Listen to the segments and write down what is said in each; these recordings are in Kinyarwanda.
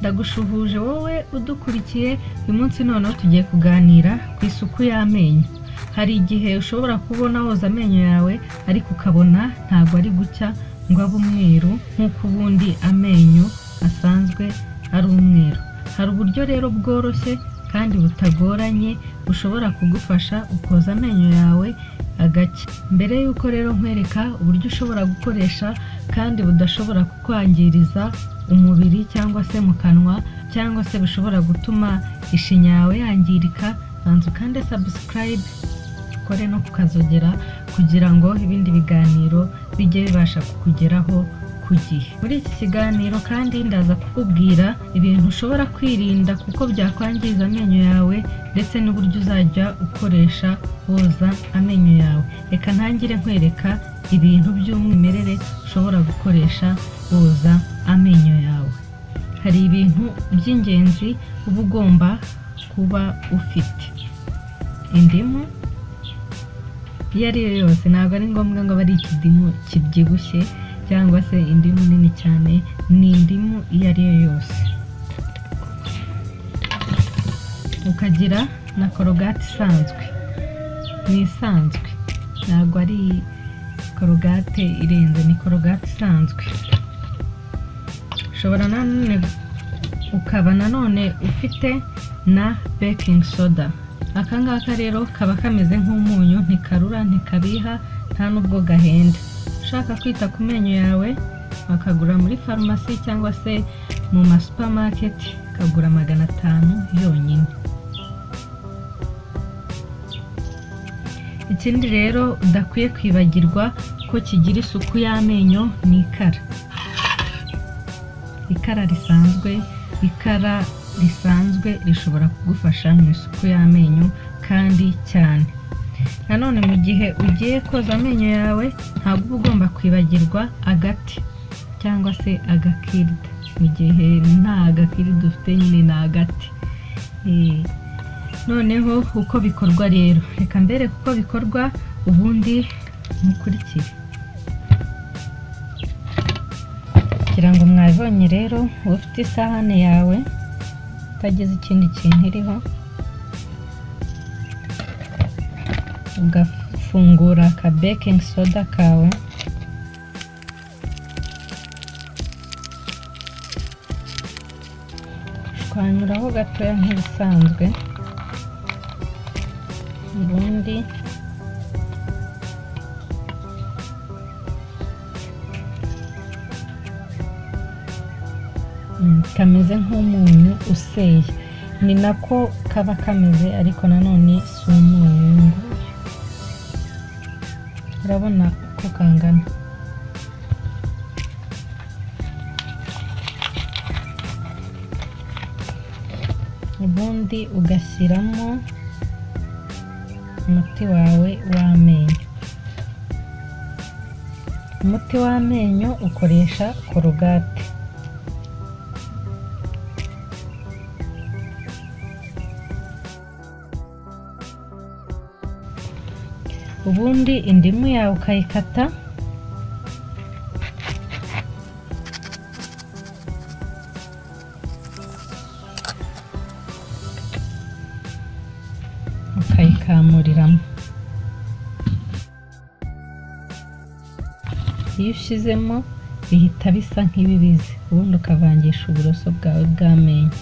Ndagushuhuje wowe udukurikiye uyu munsi noneho tugiye kuganira ku isuku y'amenyo. Hari igihe ushobora kubona woza amenyo yawe ariko ukabona ntabwo ari gucya ngo abe umweru nk'uko ubundi amenyo asanzwe ari umweru. Hari uburyo rero bworoshye kandi butagoranye bushobora kugufasha ukoza amenyo yawe agacya. Mbere y'uko rero nkwereka uburyo ushobora gukoresha kandi budashobora kukwangiriza umubiri cyangwa se mu kanwa cyangwa se bishobora gutuma ishinya yawe yangirika, banza ukande subscribe ukore no kukazogera kugira ngo ibindi biganiro bijye bibasha kukugeraho ku gihe. Muri iki kiganiro kandi ndaza kukubwira ibintu ushobora kwirinda kuko byakwangiza amenyo yawe ndetse n'uburyo uzajya ukoresha woza amenyo yawe. Reka ntangire nkwereka ibintu by'umwimerere ushobora gukoresha woza amenyo yawe. Hari ibintu by'ingenzi uba ugomba kuba ufite. Indimu iyo ari yo yose, ntabwo ari ngombwa ngo abe ari ikidimu kibyibushye cyangwa se indimu nini cyane, ni indimu iyo ari yo yose. Ukagira na korogate isanzwe, ni isanzwe, ntabwo ari korogate irenze, ni korogate isanzwe. Ushobora nanone ukaba nanone ufite na baking soda. Aka ngaka rero kaba kameze nk'umunyu, ntikarura ntikabiha nta nubwo gahenda. Ushaka kwita ku menyo yawe wakagura muri farumasi cyangwa se mu ma supermarket, kagura 500 yonyine. Ikindi rero udakwiye kwibagirwa ko kigira isuku y'amenyo ni ikara. Ikara risanzwe rishobora kugufasha mu isuku y'amenyo kandi cyane. Nanone mu gihe ugiye koza amenyo yawe ntabwo uba ugomba kwibagirwa agati cyangwa se agakirida. Mu gihe nta agakirida ufite nyine ni agati. Noneho uko bikorwa rero, reka mbere kuko bikorwa ubundi mukurikire. Kugira ngo mwabonye rero, ufite isahane yawe utagize ikindi kintu iriho, ugafungura ka baking soda kawe, ushwanyuraho gatoya nk'ibisanzwe, ubundi kameze nk'umunyu useye. Ni nako kaba kameze ariko nanone si umunyu. Urabona ko kangana. Ubundi ugashyiramo umuti wawe w'amenyo. Umuti w'amenyo ukoresha korogate. Ubundi indimu yawe ukayikata, ukayikamuriramo. Iyo ushyizemo bihita bisa nk'ibibizi, ubundi ukavangisha uburoso bwawe bw'amenyo.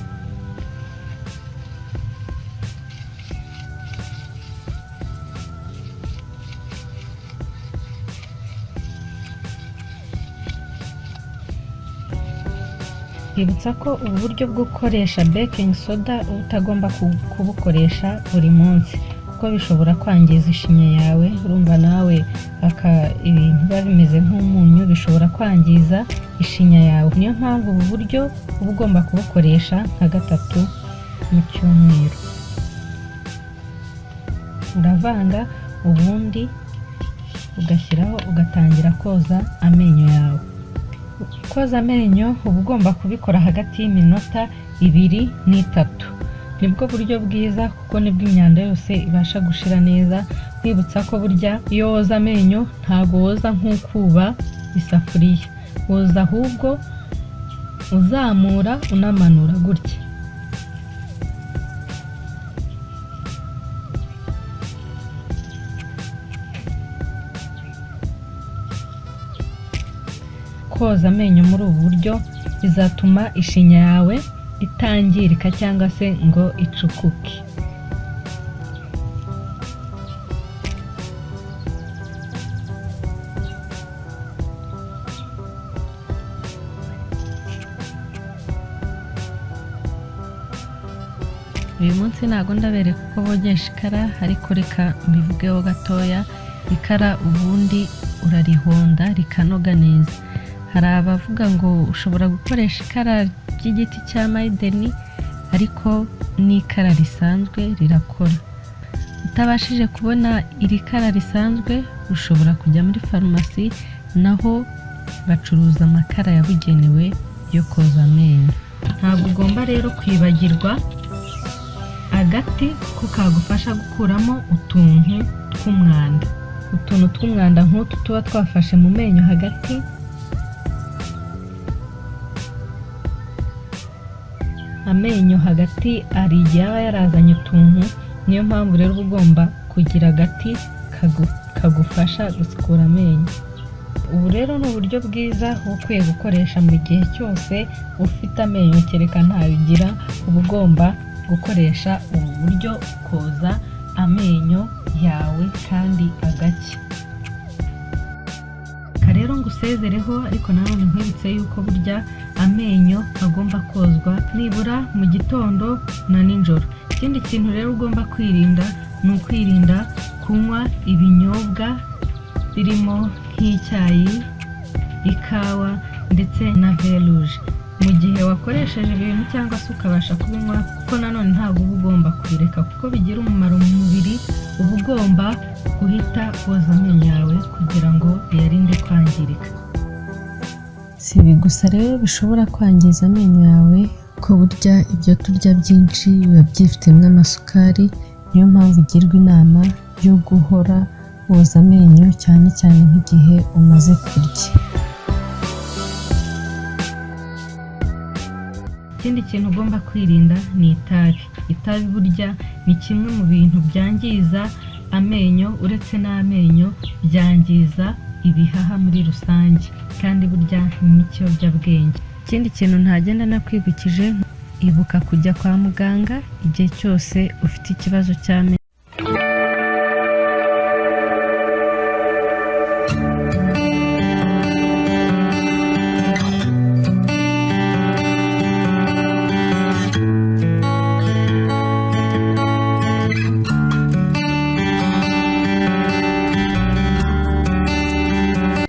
Twibutsa ko ubu buryo bwo gukoresha baking soda utagomba kubukoresha buri munsi kuko bishobora kwangiza ishinya yawe. Urumva nawe ibintu biba bimeze nk'umunyu bishobora kwangiza ishinya yawe. Niyo mpamvu ubu buryo uba ugomba kubukoresha nka 3 mu cyumweru. Uravanga ubundi ugashyiraho, ugatangira koza amenyo yawe. Koza amenyo uba ugomba kubikora hagati y'iminota 2 n'3. Nibwo buryo bwiza kuko nibwo imyanda yose ibasha gushira neza. Kwibutsa ko burya iyo woza amenyo ntago woza nk'ukuba isafuriya, woza ahubwo uzamura unamanura gutya. Koza amenyo muri ubu buryo bizatuma ishinya yawe itangirika cyangwa se ngo icukuke. Uyu munsi ntago ndabereka uko bogesha ikara, ariko reka mbivugeho gatoya. Ikara ubundi urarihonda rikanoga neza. Hari abavuga ngo ushobora gukoresha ikara ry'igiti cya maydeni, ariko n'ikara risanzwe rirakora. Utabashije kubona iri kara risanzwe, ushobora kujya muri farumasi, naho bacuruza amakara yabugenewe yo koza amenyo. Ntabwo ugomba rero kwibagirwa agati ko kagufasha gukuramo utuntu tw'umwanda nk'utu tuba twafashe mu menyo hagati. Amenyo hagati ari igihe aba yarazanye utuntu, niyo mpamvu rero uba ugomba kugira agati kagufasha gusukura amenyo. Ubu rero ni uburyo bwiza ukwiye gukoresha mu gihe cyose ufite amenyo kereka ntabigira. Uba ugomba gukoresha ubu buryo koza amenyo yawe kandi agake. Rero ngusezereho, ariko nanone nkwibutse yuko burya amenyo agomba kozwa nibura mu gitondo na nijoro. Ikindi kintu rero ugomba kwirinda ni ukwirinda kunywa ibinyobwa birimo nk'icyayi, ikawa ndetse na veruje mu gihe wakoresheje ibintu cyangwa se ukabasha kubinywa, kuko nanone ntabwo uba ugomba kubireka kuko bigira umumaro mu mubiri. Uba ugomba guhita woza amenyo yawe kugira ngo uyarinde kwangirika. Si ibi gusa rero bishobora kwangiza amenyo yawe, ko burya ibyo turya byinshi biba byifitemo amasukari. Niyo mpamvu ugirwa inama yo guhora woza amenyo, cyane cyane nk'igihe umaze kurya. Ikindi kintu ugomba kwirinda ni itabi. Itabi burya ni kimwe mu bintu byangiza amenyo, uretse n'amenyo byangiza ibihaha muri rusange, kandi burya ni ikiyobyabwenge. Ikindi kintu ntagenda nakwibukije, ibuka kujya kwa muganga igihe cyose ufite ikibazo cy'amenyo.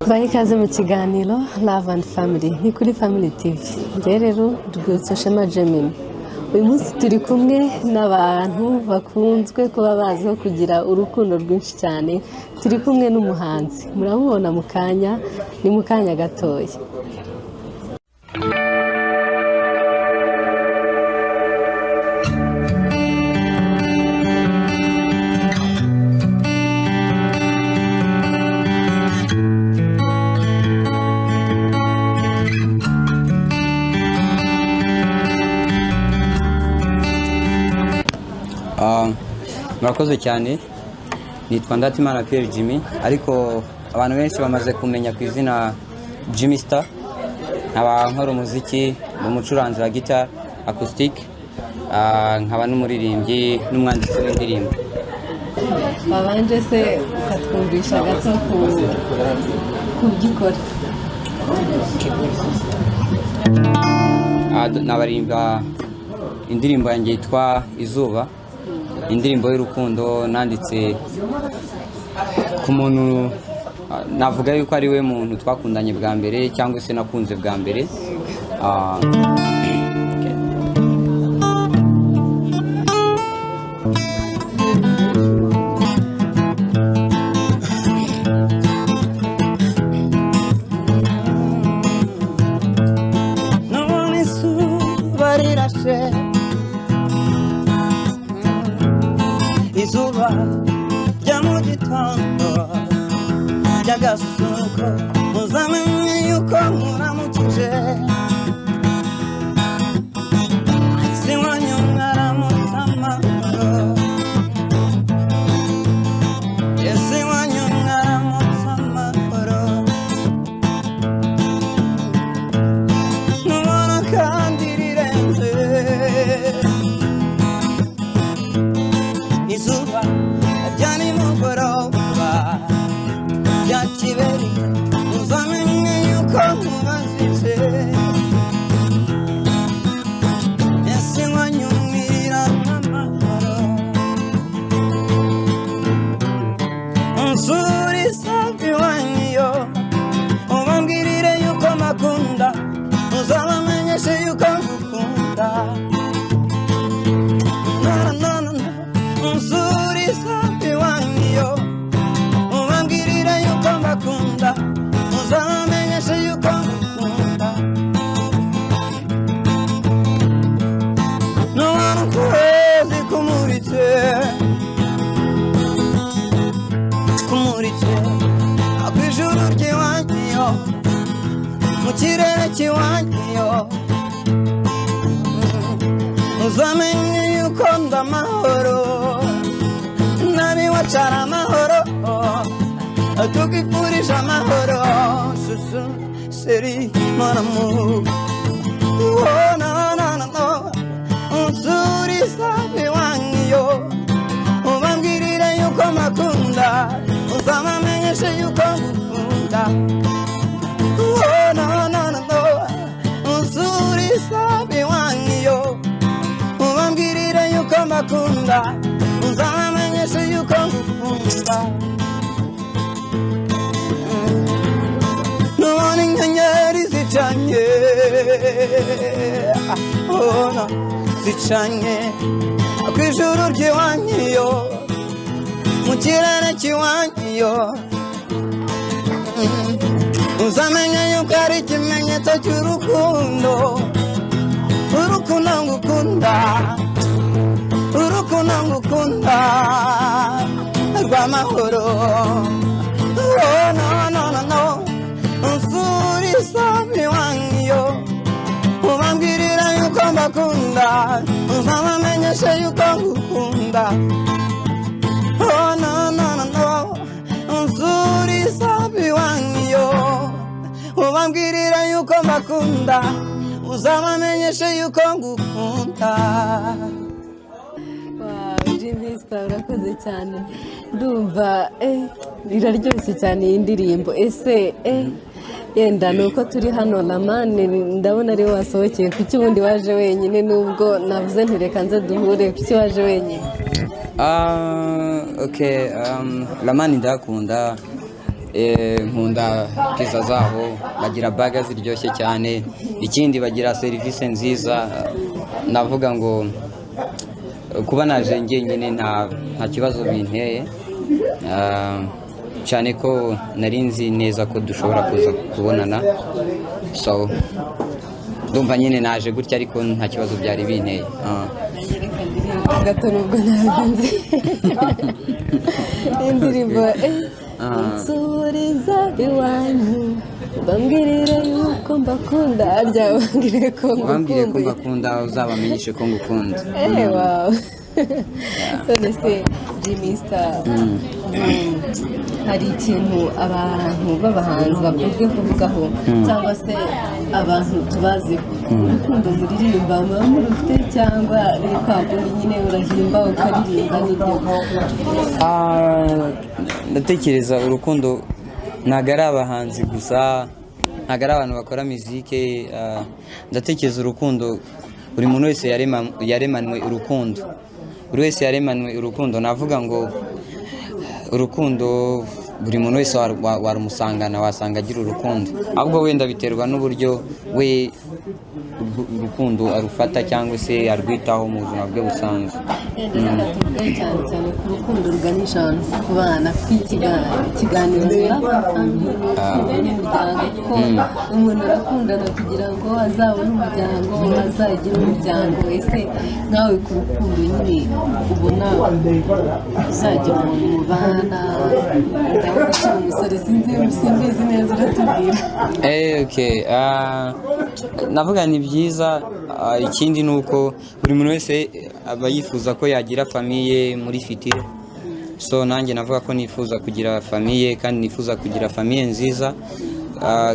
Baye ikaze mu kiganiro Love and Family, ni kuri Family TV. Njye rero Rwibutso Shema Gemini. Uyu munsi turi kumwe n'abantu bakunzwe kuba baziho kugira urukundo rwinshi cyane. Turi kumwe n'umuhanzi, muramubona mu kanya, ni mu kanya gatoya. Murakoze cyane. Nitwa Ndatimana Pierre Jimmy, ariko abantu benshi bamaze kumenya ku izina Jimmy Star. Nkaba nkora umuziki, umucuranzi wa guitar acoustic, nkaba n'umuririmbyi n'umwanditsi w'indirimbo. Babanje se ukatwumvisha gato ku gikora. Nabarimba indirimbo yanjye yitwa Izuba, indirimbo y'urukundo nanditse ku muntu navuga yuko ari we muntu twakundanye bwa mbere cyangwa se nakunze bwa mbere. Izuba rya mu gitondo ry'agasusuruko, muzamenye yuko muramukije. safi wanyo ubambwirire yuko makunda uzabamenyeshe yuko ngukunda unsuri safi wanyo ubambwirire yuko makunda uzabamenyeshe yuko ngukunda n'abantu kuwezi kumuritse akwijuru ry'iwanyu mu kirere cy'iwanyu uzamenye yuko ndamahoro nabiwacara amahoro tukifurije amahoro shushu seri maramu unsuri safi wanyo ubambwirire yuko makunda uzabamenyeshe yuko ngukunda unsuri safi wanyo ubambwirire yuko makunda uzabamenyeshe yuko ngukunda nubona inyenyeri zicanye zicanye akwijuru ry'iwanyu mu kirere cy'iwanyu uzamenye yuko ari ikimenyetso cy'urukundo urukundo ngukunda urukundo ngukunda rw'amahoro unsuri safi wanyo ubambwirira yuko mbakunda uzabamenyeshe yuko ngukunda unsuri safi wanyo ubambwirira yuko mbakunda uzabamenyeshe yuko ngukunda. Jimmy Star urakoze cyane ndumva iraryoshye cyane iyi ndirimbo ese yenda nuko turi hano Lamani ndabona ari wasohokeye kuki ubundi waje wenyine nubwo navuze ntireka nze duhure kuki waje wenyine okay Lamani ndakunda nkunda pizza zabo bagira burger ziryoshye cyane ikindi bagira serivisi nziza navuga ngo kuba naje njyenyine nta kibazo binteye cyane ko nari nzi neza ko dushobora kuza kubonana so ndumva nyine naje gutya ariko nta kibazo byari binteye gato nubwo ntabwo indirimbo nsuriza iwanyu bambwirire yuko mbakunda arya bambwire ko mbakunda uzabamenyeshe ko ngukunda wow none se Jimmy Star hari ikintu abantu b'abahanzi bakunze kuvugaho cyangwa se abantu tubazi urukundo ziririmba mu rufite cyangwa rikwago nyine urahimba ukaririmba n'ibyo ndatekereza urukundo ntago ari abahanzi gusa ntago ari abantu bakora muzike ndatekereza urukundo buri muntu wese yaremanwe urukundo buri wese yaremanwe urukundo navuga ngo urukundo buri muntu wese warumusangana wasanga agira urukundo ahubwo wenda biterwa n'uburyo we urukundo arufata cyangwa se arwitaho mu buzima bwe busanzwe cyane cyane ku rukundo ruganisha abantu ku bana ikiganiro ko umuntu arakundana kugira ngo azabone umuryango azagire umuryango ese nkawe ku rukundo nyine ubona uzagira umuntu mubana ndabona umusore simbizi neza uratubwira okay navuga ni byiza ikindi nuko buri muntu wese aba yifuza ko yagira famiye muri fitire so nanjye navuga ko nifuza kugira famiye kandi nifuza kugira famiye nziza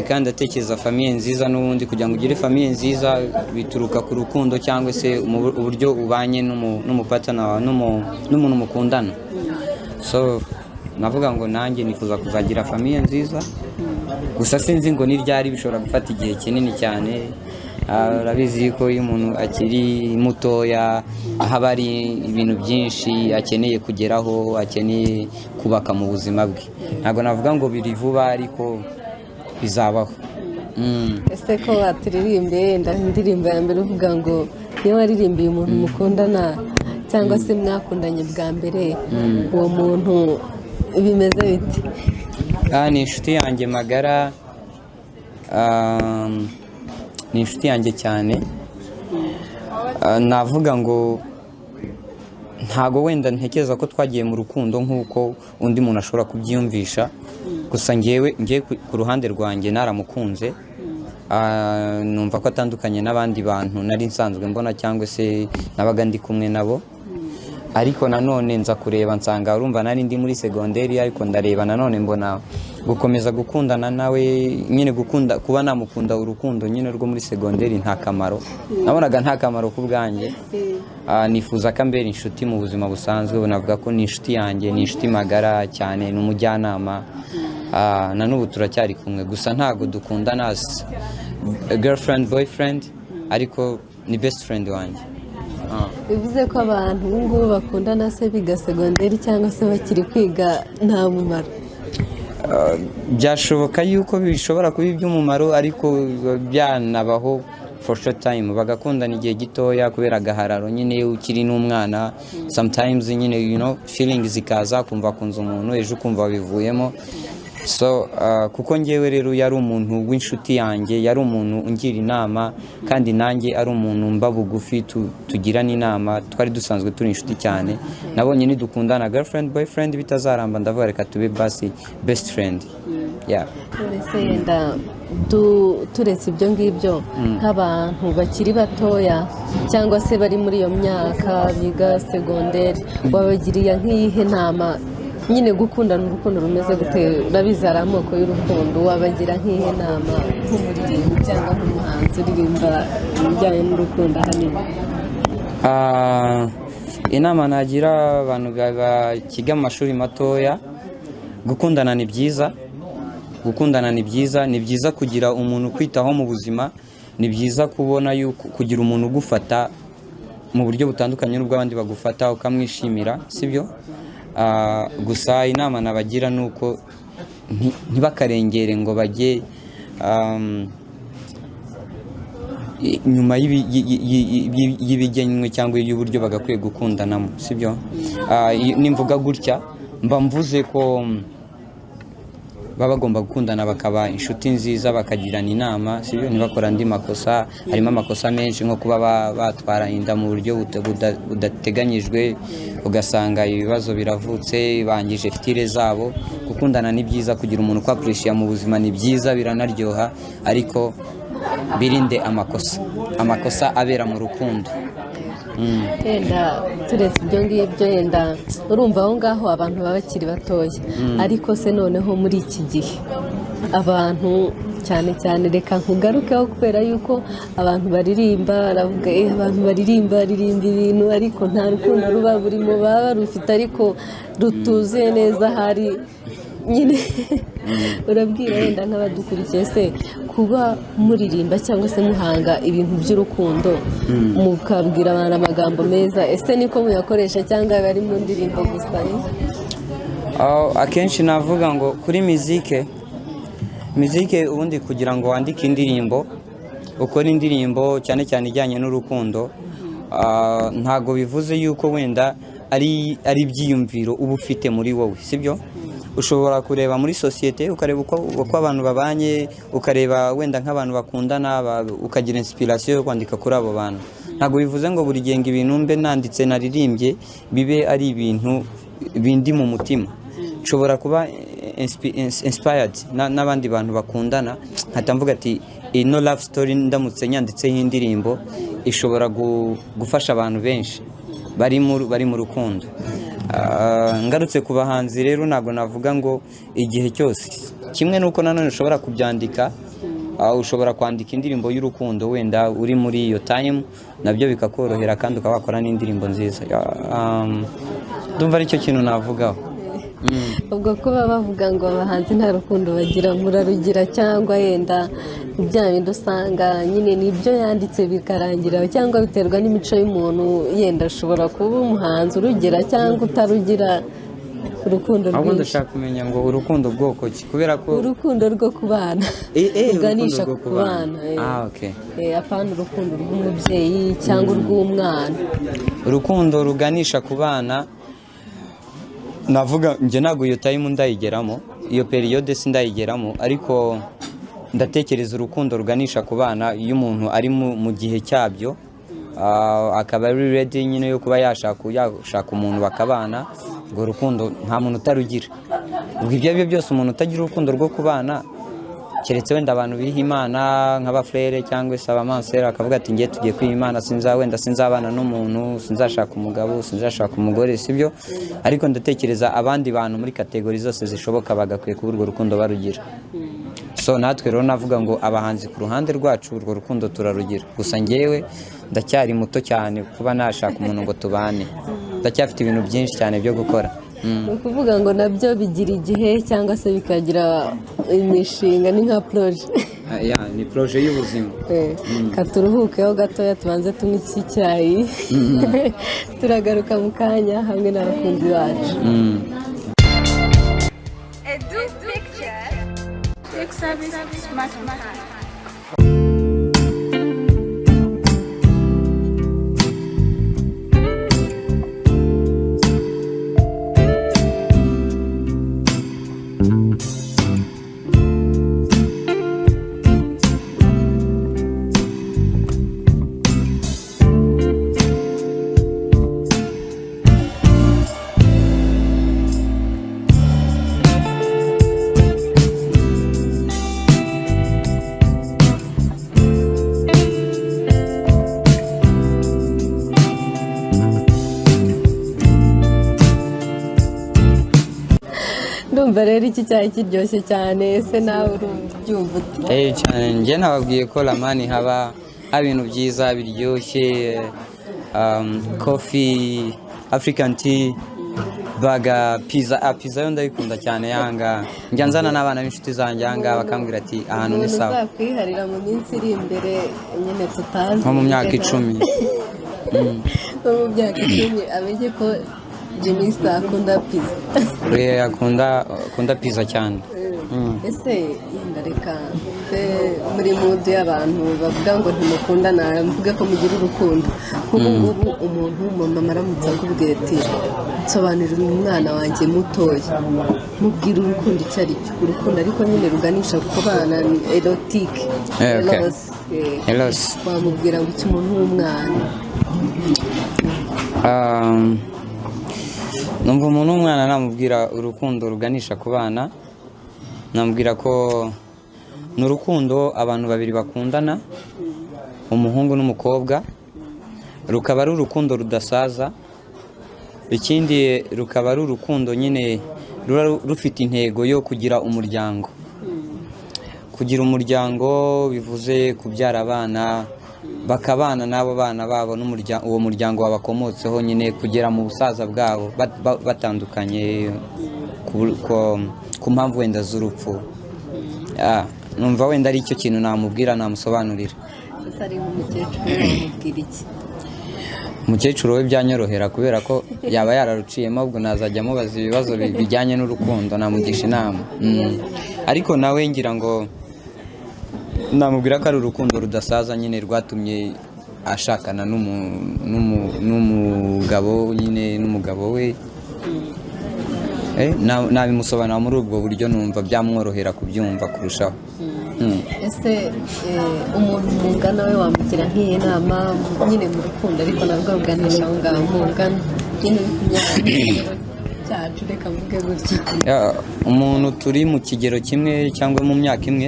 kandi atekereza famiye nziza n'ubundi kugira ngo ugire famiye nziza bituruka ku rukundo cyangwa se uburyo ubanye n'umupatana wawe n'umuntu mukundana so navuga ngo nanjye nifuza kuzagira famiye nziza gusa sinzi ngo ni ryari bishobora gufata igihe kinini cyane urabizi ko iyo umuntu akiri mutoya haba hari ibintu byinshi akeneye kugeraho, akeneye kubaka mu buzima bwe. Ntabwo navuga ngo biri vuba ariko bizabaho. ese ko waturirimbye wenda indirimbo ya mbere uvuga ngo iyo waririmbiye umuntu mukundana cyangwa se mwakundanye bwa mbere, uwo muntu bimeze bite? Ni inshuti yanjye magara, ni inshuti yanjye cyane. Navuga ngo ntago wenda ntekereza ko twagiye mu rukundo nk'uko undi muntu ashobora kubyiyumvisha, gusa ngewe ku ruhande rwanjye naramukunze. Numva ko atandukanye n'abandi bantu nari nsanzwe mbona cyangwa se nabaga ndi kumwe nabo, ariko nanone nza kureba nsanga urumva nari ndi muri segonderi, ariko ndareba nanone mbona gukomeza gukundana nawe nyine kuba namukunda urukundo nyine rwo muri segonderi nta kamaro, nabonaga nta kamaro ku bwanjye. Nifuza ko ambera inshuti mu buzima busanzwe, navuga ko ni inshuti yanjye, ni inshuti magara cyane, ni umujyanama. Na n'ubu turacyari kumwe, gusa ntabwo dukundana as girlfriend boyfriend, ariko ni best friend wanjye. bivuze ko abantu ubu ngubu bakundana se biga segonderi cyangwa se bakiri kwiga nta mumaro? Byashoboka yuko bishobora kuba iby'umumaro, ariko byanabaho for short time, bagakundana igihe gitoya kubera agahararo nyine ukiri n'umwana. Sometimes nyine feelings zikaza, kumva kunza umuntu ejo ukumva bivuyemo. So kuko ngewe rero yari umuntu w'inshuti yanjye, yari umuntu ungira inama, kandi nanjye ari umuntu mba bugufi tugirana inama, twari dusanzwe turi inshuti cyane. Nabonye nidukundana girlfriend boyfriend bitazaramba, ndavuga reka tube basi best friend. Ese yenda turetse ibyo ngibyo, nk'abantu bakiri batoya cyangwa se bari muri iyo myaka biga segonderi, wabagiriye nk'iyihe nama? Nyine gukundana urukundo rumeze gute? Urabizi hari amoko y'urukundo, wabagira nk'iyihe nama nk'umuririmbyi cyangwa nk'umuhanzi uririmba ibijyanye n'urukundo ahanini? Inama nagira abantu bakiga mu mashuri matoya, gukundana ni byiza. Gukundana ni byiza, ni byiza kugira umuntu kwitaho mu buzima, ni byiza kubona yuko kugira umuntu ugufata mu buryo butandukanye n'ubwo abandi bagufata ukamwishimira, sibyo? Gusa inama nabagira nuko ntibakarengere ngo bajye nyuma y'ibigenwe cyangwa y'uburyo bagakwiye gukundanamo, sibyo? Nimvuga gutya mba mvuze ko baba bagomba gukundana bakaba inshuti nziza, bakagirana inama, sibyo? Ntibakora andi makosa. Harimo amakosa menshi nko kuba batwara inda mu buryo budateganyijwe, ugasanga ibibazo biravutse, bangije fitire zabo. Gukundana ni byiza, kugira umuntu kwapurishiya mu buzima ni byiza, biranaryoha, ariko birinde amakosa abera mu rukundo. Yenda turetse ibyo ngibyo, yenda urumva aho ngaho abantu baba bakiri batoya, ariko se noneho muri iki gihe abantu cyane cyane, reka nkugarukeho kubera yuko abantu baririmba, baravuga abantu baririmba ibintu ariko nta rukundo ruba burimo, baba barufite ariko rutuzuye neza. Hari nyine urabwira wenda nk'abadukurikiye se, kuba muririmba cyangwa se muhanga ibintu by'urukundo, mukabwira abantu amagambo meza, ese niko muyakoresha cyangwa bari mu ndirimbo gusa? Akenshi navuga ngo kuri muzike ubundi kugira ngo wandike indirimbo, ukora indirimbo cyane cyane ijyanye n'urukundo, ntago bivuze yuko wenda ari ibyiyumviro uba ufite muri wowe, sibyo? Ushobora kureba muri sosiyete ukareba uko abantu babanye, ukareba wenda nk'abantu bakundana, ukagira inspiration yo kwandika kuri abo bantu. Ntago bivuze ngo buri gihe ibintu mbe nanditse naririmbye bibe ari ibintu bindi mu mutima. Nshobora kuba inspired n'abandi bantu bakundana, nkahita mvuga ati ino love story ndamutse nyanditseho indirimbo ishobora gufasha abantu benshi bari mu rukundo. Ngarutse ku bahanzi rero, ntabwo navuga ngo igihe cyose kimwe, nuko nanone ushobora kubyandika, ushobora kwandika indirimbo y'urukundo wenda uri muri iyo time, nabyo bikakorohera kandi ukaba wakora n'indirimbo nziza. Ndumva aricyo kintu navugaho. ubwo kuba bavuga ngo abahanzi nta rukundo bagira murarugira cyangwa yenda bya bindi usanga nyine nibyo yanditse bikarangira cyangwa biterwa n'imico y'umuntu yenda ashobora kuba umuhanzi urugira cyangwa utarugira urukundo ahubwo rwinshi ndashaka kumenya ngo urukundo bwoko ki kubera ko urukundo rwo kubana ruganisha ku bana okay apana urukundo rw'umubyeyi cyangwa urw'umwana urukundo ruganisha ku bana navuga njye ntabwo iyo time ndayigeramo iyo periode sindayigeramo ariko ndatekereza urukundo ruganisha ku bana iyo umuntu ari mu gihe cyabyo akaba ari ready nyine yo kuba yashaka umuntu bakabana urwo rukundo nta muntu utarugira ubwo ibyo ari byo byose umuntu utagira urukundo rwo kubana keretse wenda abantu biha imana nk'abafrere cyangwa se abamansera akavuga ati ngiye tugiye kwiha imana sinzabana n'umuntu sinzashaka umugabo sinzashaka umugore sibyo ariko ndatekereza abandi bantu muri kategori zose zishoboka bagakwiye kuba urwo rukundo barugira so natwe rero navuga ngo abahanzi ku ruhande rwacu urwo rukundo turarugira gusa ngewe ndacyari muto cyane kuba nashaka umuntu ngo tubane ndacyafite ibintu byinshi cyane byo gukora ni ukuvuga ngo nabyo bigira igihe cyangwa se bikagira imishinga ni nka poroje ni poroje y'ubuzima katuruhukeho gatoya tubanze tunywe iki cyayi turagaruka mu kanya hamwe n'abakunzi bacu Edu Picture Quick Service Smart Matter. ndumva rero iki cyayi kiryoshye cyane ese nawe urubyumva ute cyane njye nababwiye ko lamani haba ibintu byiza biryoshye coffee african tea baga pizza yo ndayikunda cyane yanga njya nzana n'abana b'inshuti zanjye yanga bakambwira ati ahantu ni sawa uzakwiharira mu minsi iri imbere nyine tutazi nko mu myaka 10 nko mu myaka 10 amenye ko Jimmy Star akunda pizza akunda pizza cyane ese ndareka muri mudu y'abantu bavuga ngo ntimukundana mvuge ko mugira urukundo kuko ngubu umuntu mama aramutse akubwiye ati nsobanurira umwana wanjye mutoya mubwira urukundo icyo ari cyo urukundo ariko nyine ruganisha ku bana ni erotike wamubwira ngo icyo umuntu w'umwana numva umuntu w'umwana namubwira urukundo ruganisha ku bana namubwira ko ni urukundo abantu babiri bakundana umuhungu n'umukobwa rukaba ari urukundo rudasaza ikindi rukaba ari urukundo nyine rufite intego yo kugira umuryango bivuze kubyara abana bakabana n'abo bana babo uwo muryango wabakomotseho nyine kugera mu busaza bwabo batandukanye ku mpamvu wenda z'urupfu numva wenda ari icyo kintu namubwira namusobanurira umukecuru we byanyorohera kubera ko yaba yararuciyemo ahubwo nazajya amubaza ibibazo bijyanye n'urukundo namugisha inama ariko nawe ngira ngo namubwira ko ari urukundo rudasaza nyine rwatumye ashakana n'umugabo nyine n'umugabo we nabimusobanura muri ubwo buryo numva byamworohera kubyumva kurushaho ese umuntu mungana we wamugira nk'iyi nama nyine mu rukundo ariko nabwo ruganisha aho ngaho mungana nyine cyacu reka mvuge gutya umuntu turi mu kigero kimwe cyangwa mu myaka imwe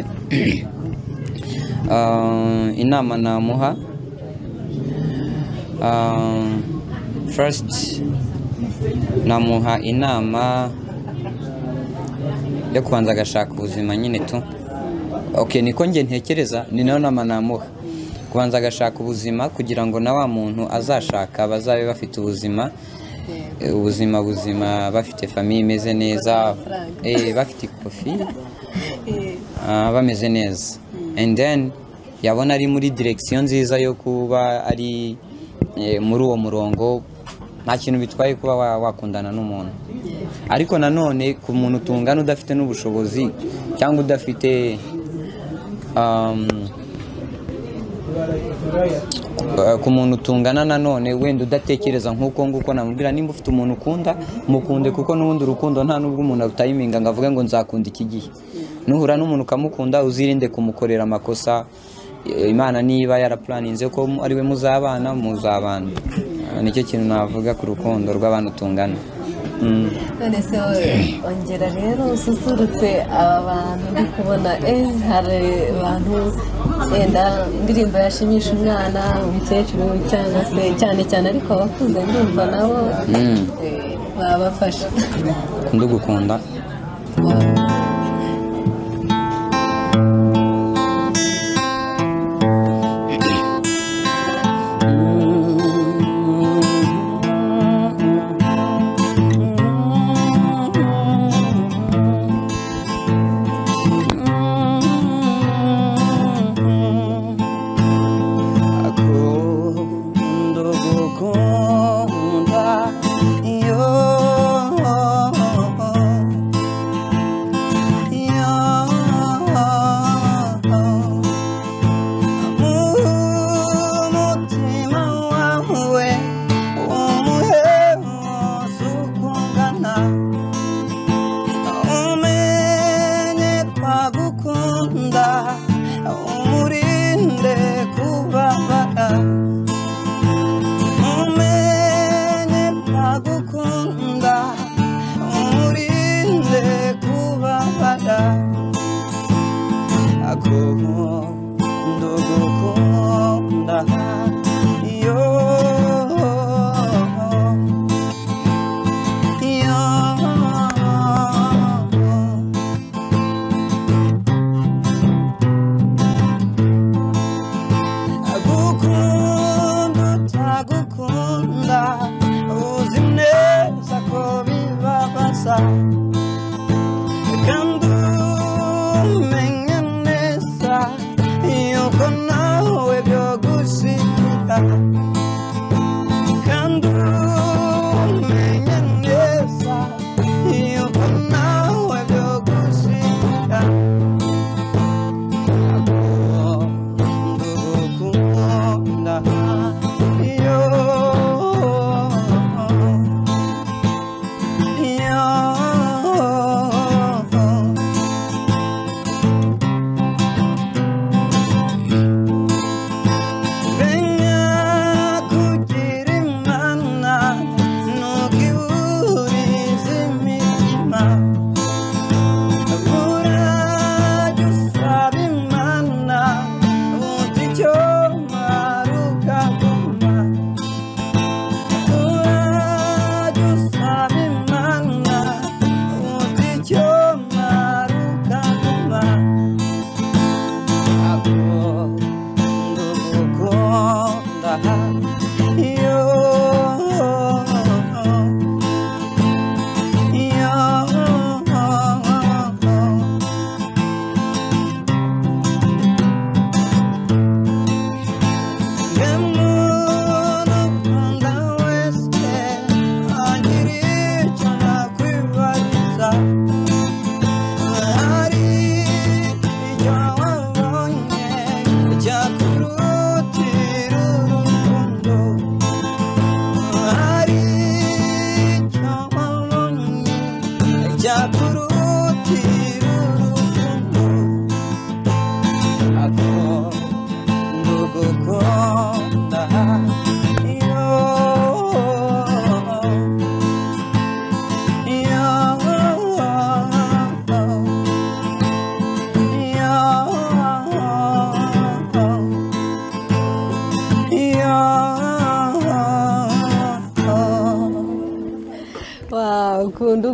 inama namuha first namuha inama yo kubanza agashaka ubuzima nyine tu niko njye ntekereza ni nayo nama namuha kubanza agashaka ubuzima kugira ngo na wa muntu azashaka bazabe bafite ubuzima ubuzima bafite famiye imeze neza bafite ikofi bameze neza and then yabona ari muri direction nziza yo kuba ari muri uwo murongo nta kintu bitwaye kuba wakundana n'umuntu ariko nanone ku muntu utungana udafite n'ubushobozi cyangwa udafite ku muntu utungana nanone wenda udatekereza nk'uko namubwira nimba ufite umuntu ukunda mukunde kuko n'ubundi urukundo nta nubwo umuntu utayiminga ngo avuge ngo nzakunda iki gihe nuhura n'umuntu ukamukunda uzirinde kumukorera amakosa Imana niba yaraplaninze ko ari we muzabana nicyo kintu navuga ku rukundo rw'abantu tungana none se ongera rero ususurutse abantu ndi kubona hari abantu wenda indirimbo yashimisha umwana umukecuru cyangwa se cyane ariko abakuze ndumva nabo babafasha ndugukunda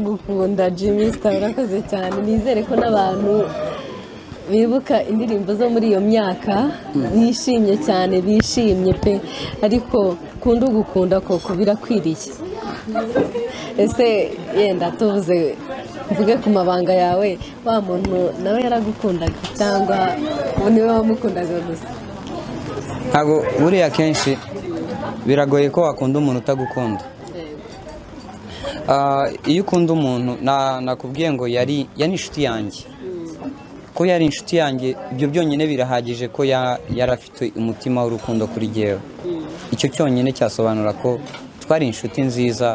gukunda Jimmy Star urakoze cyane nizere ko n'abantu bibuka indirimbo zo muri iyo myaka bishimye cyane bishimye pe ariko kunda ugukunda koko birakwiriye ese yenda tuvuze mvuge ku mabanga yawe wa muntu nawe yaragukundaga cyangwa niwe wamukundaga gusa? ntabwo buriya kenshi biragoye ko wakunda umuntu utagukunda. Iyo ukunda umuntu nakubwiye ngo yari inshuti yanjye, ko yari inshuti yanjye ibyo byonyine birahagije ko yari afite umutima w'urukundo kuri jyewe. Icyo cyonyine cyasobanura ko twari inshuti nziza.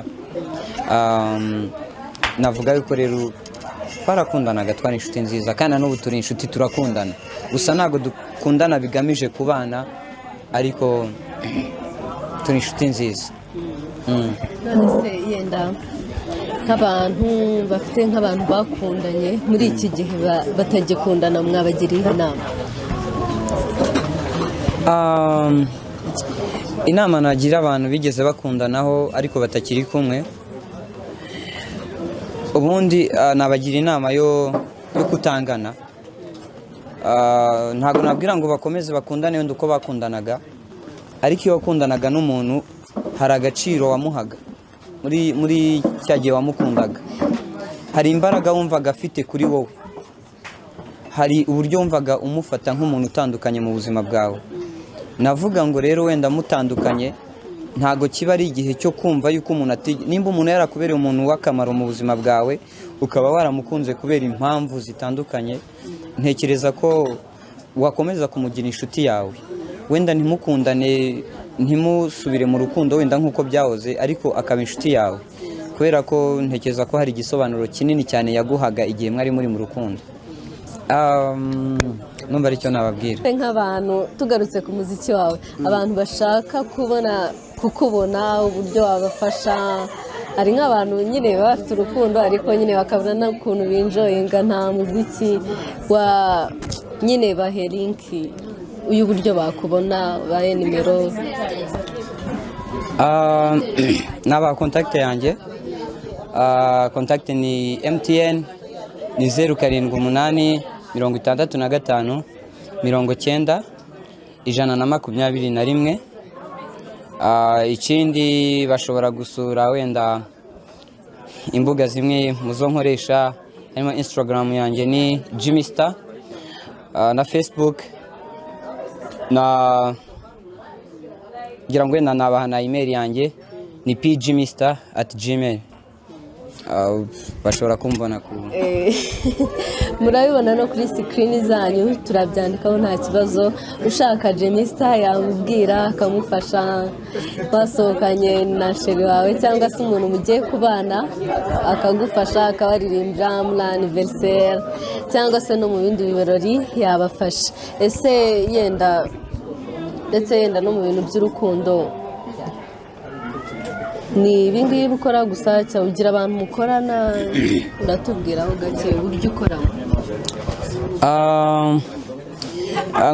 Navuga yuko rero twarakundanaga, twari inshuti nziza kandi n'ubu turi inshuti, turakundana. Gusa ntabwo dukundana bigamije kubana, ariko turi inshuti nziza. None se yenda nk'abantu bafite nk'abantu bakundanye muri iki gihe batagikundana, mwabagiriye inama? Inama nagira abantu bigeze bakundanaho ariko batakiri kumwe, ubundi nabagira inama yo kutangana. Ntabwo nabwira ngo bakomeze bakundane wenda uko bakundanaga, ariko iyo wakundanaga n'umuntu hari agaciro wamuhaga muri cya gihe wamukundaga. Hari imbaraga wumvaga afite kuri wowe, hari uburyo wumvaga umufata nk'umuntu utandukanye mu buzima bwawe. Navuga ngo rero wenda mutandukanye ntago kiba ari igihe cyo kumva yuko umuntu nimba umuntu yarakubereye umuntu w'akamaro mu buzima bwawe ukaba waramukunze kubera impamvu zitandukanye, ntekereza ko wakomeza kumugira inshuti yawe. Wenda ntimukundane, ntimusubire mu rukundo wenda nk'uko byahoze, ariko akaba inshuti yawe, kubera ko ntekereza ko hari igisobanuro kinini cyane yaguhaga igihe mwari muri mu rukundo. Numva aricyo nababwira. Nk'abantu tugarutse ku muziki wawe, abantu bashaka kukubona uburyo wabafasha, hari nk'abantu nyine baba bafite urukundo ariko nyine bakabona n'ukuntu binjoyinga nta muziki wa nyine bahe linki uyu buryo bakubona, bahe nimero. Naba contact yanjye, contact ni MTN ni 078 65 90 121. Ikindi bashobora gusura wenda imbuga zimwe muzo nkoresha, harimo Instagram yanjye ni Jimmy Star, na Facebook na ngira ngo wenda nabaha na email yanjye ni pjimmystar@gmail. Bashobora kumbona ku murabibona no kuri screen zanyu, turabyandikaho nta kibazo. Ushaka Jimmy Star yamubwira akamufasha, basohokanye na sheri wawe cyangwa se umuntu mugiye kubana akagufasha, akabaririmbira muri anniversaire cyangwa se no mu bindi birori yabafasha. Ese yenda ndetse yenda no mu bintu by'urukundo ni ibingibi ukora gusa cyangwa ugira abantu mukorana? Uratubwiraho gake uburyo ukoramo.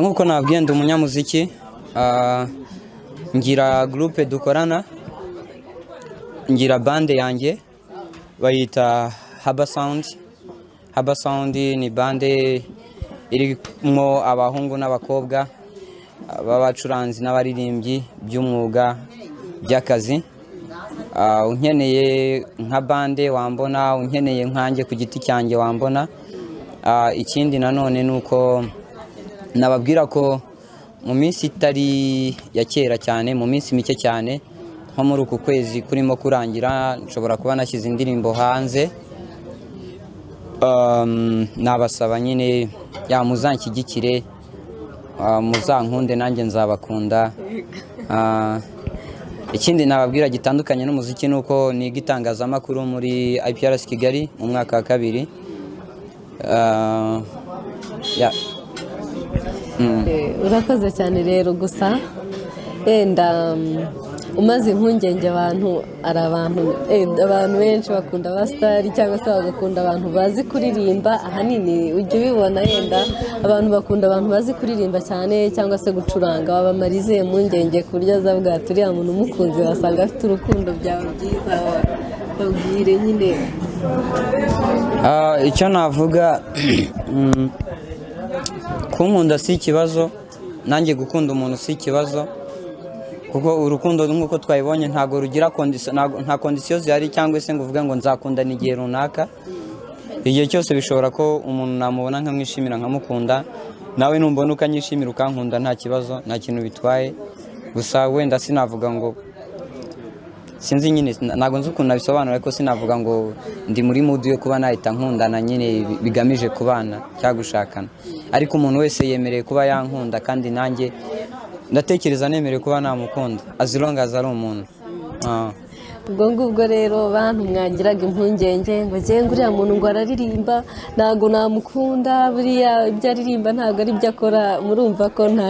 Nk'uko nabwiye ndi umunyamuziki, ngira groupe dukorana, ngira bande yanjye bayita Haba Sound. Haba Sound ni bande irimo abahungu n'abakobwa b'abacuranzi n'abaririmbyi by'umwuga by'akazi. Unkeneye nka bande wambona, unkeneye nkanjye ku giti cyanjye wambona. Ikindi nanone nuko nababwira ko mu minsi itari ya kera cyane, mu minsi mike cyane, nko muri uku kwezi kurimo kurangira, nshobora kuba nashyize indirimbo hanze. Nabasaba nyine muzanshyigikire, muzankunde nanjye nzabakunda. Ikindi nababwira gitandukanye n'umuziki nuko niga itangazamakuru muri IPRS Kigali mu mwaka wa 2. Urakoze cyane rero. Gusa yenda umaze impungenge abantu, ari abantu benshi bakunda abasitari cyangwa se bagakunda abantu bazi kuririmba. Ahanini ujya ubibona yenda abantu bakunda abantu bazi kuririmba cyane cyangwa se gucuranga. Wabamarize impungenge ku buryo azavuga turiya muntu umukunzi wasanga afite urukundo byawe byiza, babwire nyine. Icyo navuga, kunkunda si ikibazo, nanjye gukunda umuntu si ikibazo. kuko urukundo nk'uko twabibonye ntago rugira nta kondisiyo zihari cyangwa se ngo uvuge ngo nzakundana igihe runaka. Igihe cyose bishobora ko umuntu namubona nkamwishimira nkamukunda, nawe numbona ukanyishimira ukankunda nta kibazo, nta kintu bitwaye. Gusa wenda sinavuga ngo sinzi nyine, ntago nzi ukuntu nabisobanura, ariko sinavuga ngo ndi muri mood yo kuba nahita nkundana nyine bigamije kubana cyangwa gushakana. Ariko umuntu wese yemereye kuba yankunda, kandi nanjye ndatekereza nemereye kuba namukunda as long as ari umuntu. ubwo ngubwo rero bantu mwagiraga impungenge ngo ngiye nguriya muntu ngo araririmba ntago namukunda, buriya ibyo aririmba ntago ari byo akora, murumva ko nta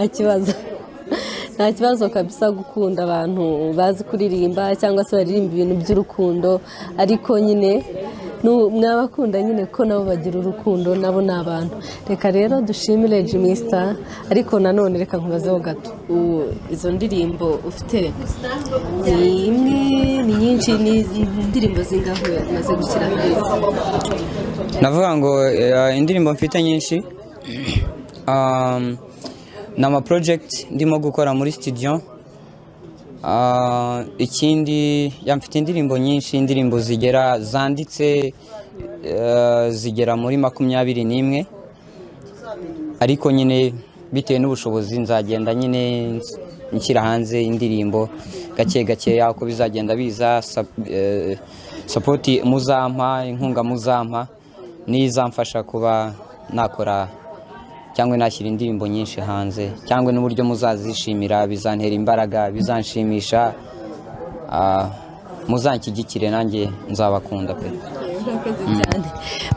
kibazo kabisa gukunda abantu bazi kuririmba cyangwa se baririmba ibintu by'urukundo, ariko nyine mwabakunda nyine ko nabo bagira urukundo, nabo ni abantu. Reka rero dushimire Jimmy Star, ariko nanone reka nkubazeho gato, izo ndirimbo ufite ni imwe ni nyinshi, ni indirimbo zingahe umaze gushyira hanze? Navuga ngo indirimbo mfite nyinshi, nama project ndimo gukora muri studio. Ikindi mfite indirimbo nyinshi, indirimbo zigera zanditse zigera muri 21, ariko nyine bitewe n'ubushobozi nzagenda nyine nshyira hanze indirimbo gake gake uko bizagenda biza. Support muzampa, inkunga muzampa nizamfasha kuba nakora cyangwa nashyira indirimbo nyinshi hanze, cyangwa n'uburyo muzazishimira bizantera imbaraga, bizanshimisha, muzanshyigikire nanjye nzabakunda pe.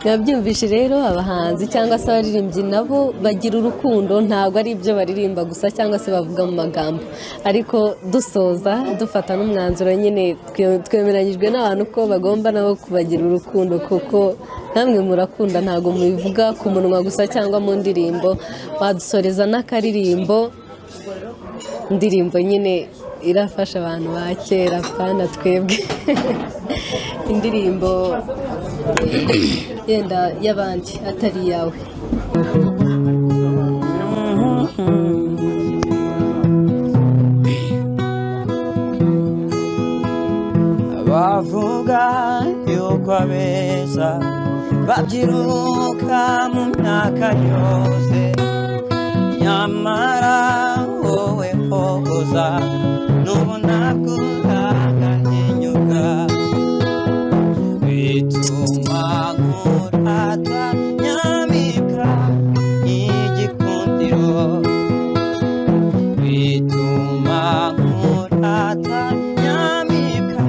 Mwabyumvishe rero, abahanzi cyangwa se abaririmbyi nabo bagira urukundo, ntabwo ari ibyo baririmba gusa cyangwa se bavuga mu magambo. Ariko dusoza dufata n'umwanzuro nyine twemeranyijwe n'abantu ko bagomba nabo kubagira urukundo, kuko namwe murakunda, ntabwo mubivuga ku munwa gusa cyangwa mu ndirimbo. Badusoreza n'akaririmbo, indirimbo nyine irafasha abantu ba kera pana twebwe indirimbo yenda y'abandi atari yawe. Bavuga yuko abeza babyiruka mu myaka yose, nyamara wowe hoza n'ubu ntabwo uraganyenyuka, bituma nkurata nyamibwa igikundiro, bituma nkurata nyamibwa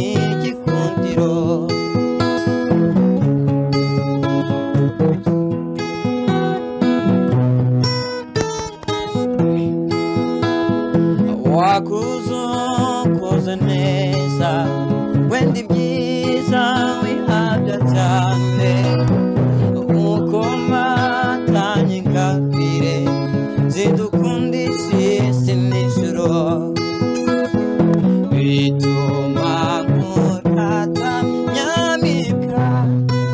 igikundiro. Wakuze neza, wenda ibyiza wihabya cyane, uko matanye ingabire zidukundisha isi n'ijoro, bituma nkurata nyamibwa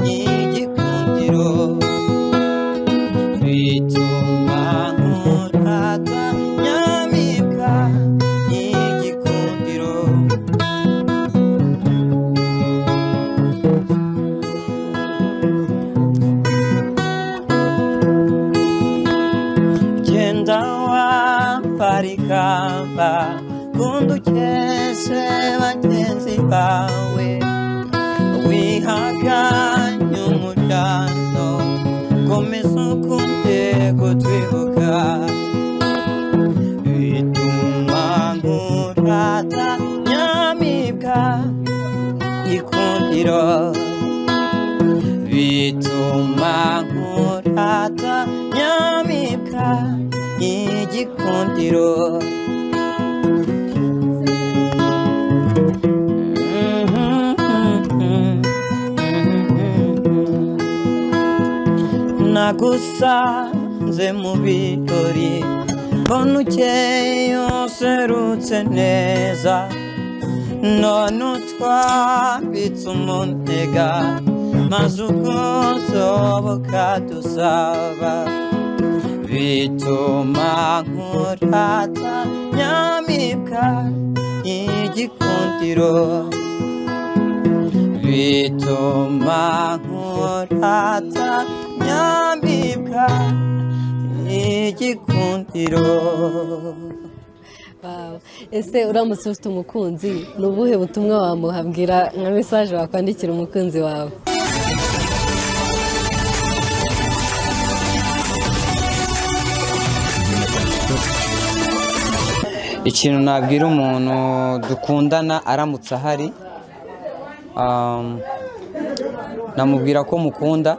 y'igikundiro, bituma nkurata nyamibwa y'igikundiro. Genda wambara ikamba, kundi ukeshe bagenzi bawe, wihaganye umuryango, komeza ukunde kutwibuka, bituma nkurata nyamibwa y'igikundiro, bituma nkurata nyamibwa y'igikundiro. Nagusanze mu birori, mbona ukeye userutse neza, none utwambitse umunega, maze ubwuzu bukadusaba, bituma nkurata nyamibwa igikundiro bituma nkurata nyamibwa igikundiro. Wow. Ese uramutse ufite umukunzi ni ubuhe butumwa wamuhabwira nka message wakwandikira umukunzi wawe? Ikintu nabwira umuntu dukundana aramutse ahari, namubwira ko mukunda